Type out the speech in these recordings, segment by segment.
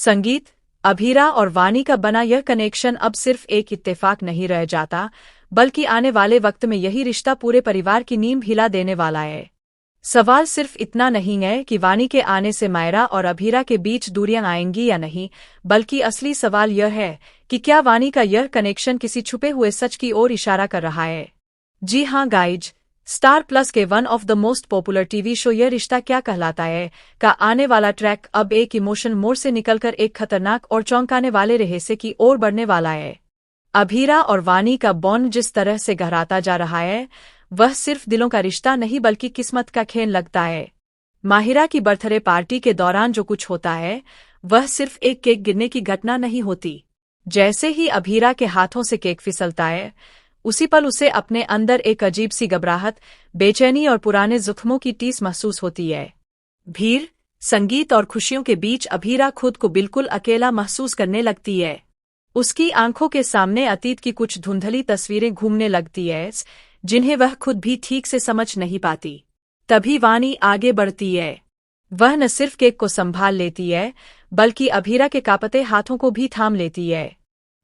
संगीत, अभीरा और वानी का बना यह कनेक्शन अब सिर्फ एक इत्तेफाक नहीं रह जाता, बल्कि आने वाले वक्त में यही रिश्ता पूरे परिवार की नींव हिला देने वाला है। सवाल सिर्फ इतना नहीं है कि वानी के आने से मायरा और अभीरा के बीच दूरियां आएंगी या नहीं, बल्कि असली सवाल यह है कि क्या वानी का यह कनेक्शन किसी छुपे हुए सच की ओर इशारा कर रहा है। जी हाँ गाइज, स्टार प्लस के one of the most popular TV show यह रिश्ता क्या कहलाता है का आने वाला ट्रैक अब एक इमोशन मोड़ से निकलकर एक खतरनाक और चौंकाने वाले रहस्य की ओर बढ़ने वाला है। अभीरा और वानी का बॉन्ड जिस तरह से गहराता जा रहा है, वह सिर्फ दिलों का रिश्ता नहीं बल्कि किस्मत का खेल लगता है। माहिरा की बर्थडे पार्टी के दौरान जो कुछ होता है, वह सिर्फ एक केक गिरने की घटना नहीं होती। जैसे ही अभीरा के हाथों से केक फिसलता है, उसी पल उसे अपने अंदर एक अजीब सी घबराहट, बेचैनी और पुराने जुख्मों की टीस महसूस होती है। भीड़, संगीत और खुशियों के बीच अभीरा खुद को बिल्कुल अकेला महसूस करने लगती है। उसकी आंखों के सामने अतीत की कुछ धुंधली तस्वीरें घूमने लगती है, जिन्हें वह खुद भी ठीक से समझ नहीं पाती। तभी वानी आगे बढ़ती है। वह न सिर्फ केक को संभाल लेती है, बल्कि अभीरा के कांपते हाथों को भी थाम लेती है।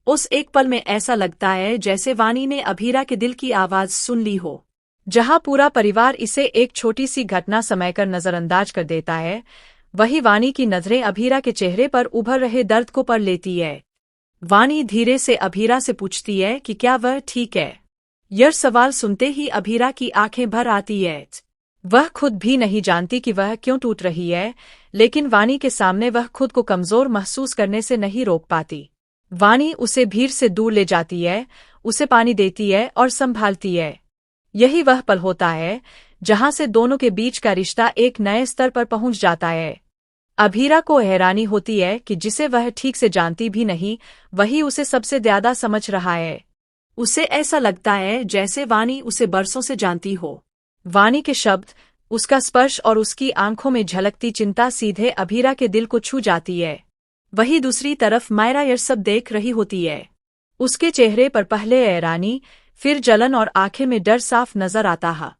उस एक पल में ऐसा लगता है जैसे वानी ने अभीरा के दिल की आवाज सुन ली हो। जहां पूरा परिवार इसे एक छोटी सी घटना समझकर नजरअंदाज कर देता है, वही वानी की नजरें अभीरा के चेहरे पर उभर रहे दर्द को पढ़ लेती है। वानी धीरे से अभीरा से पूछती है कि क्या वह ठीक है। यह सवाल सुनते ही अभीरा की आंखें भर आती है। वह खुद भी नहीं जानती कि वह क्यों टूट रही है, लेकिन वानी के सामने वह खुद को कमजोर महसूस करने से नहीं रोक पाती। वानी उसे भीड़ से दूर ले जाती है, उसे पानी देती है और संभालती है। यही वह पल होता है जहां से दोनों के बीच का रिश्ता एक नए स्तर पर पहुंच जाता है। अभीरा को हैरानी होती है कि जिसे वह ठीक से जानती भी नहीं, वही उसे सबसे ज्यादा समझ रहा है। उसे ऐसा लगता है जैसे वानी उसे बरसों से जानती हो। वानी के शब्द, उसका स्पर्श और उसकी आंखों में झलकती चिंता सीधे अभीरा के दिल को छू जाती है। वही दूसरी तरफ मायरा यह सब देख रही होती है। उसके चेहरे पर पहले हैरानी, फिर जलन और आंखें में डर साफ नजर आता है।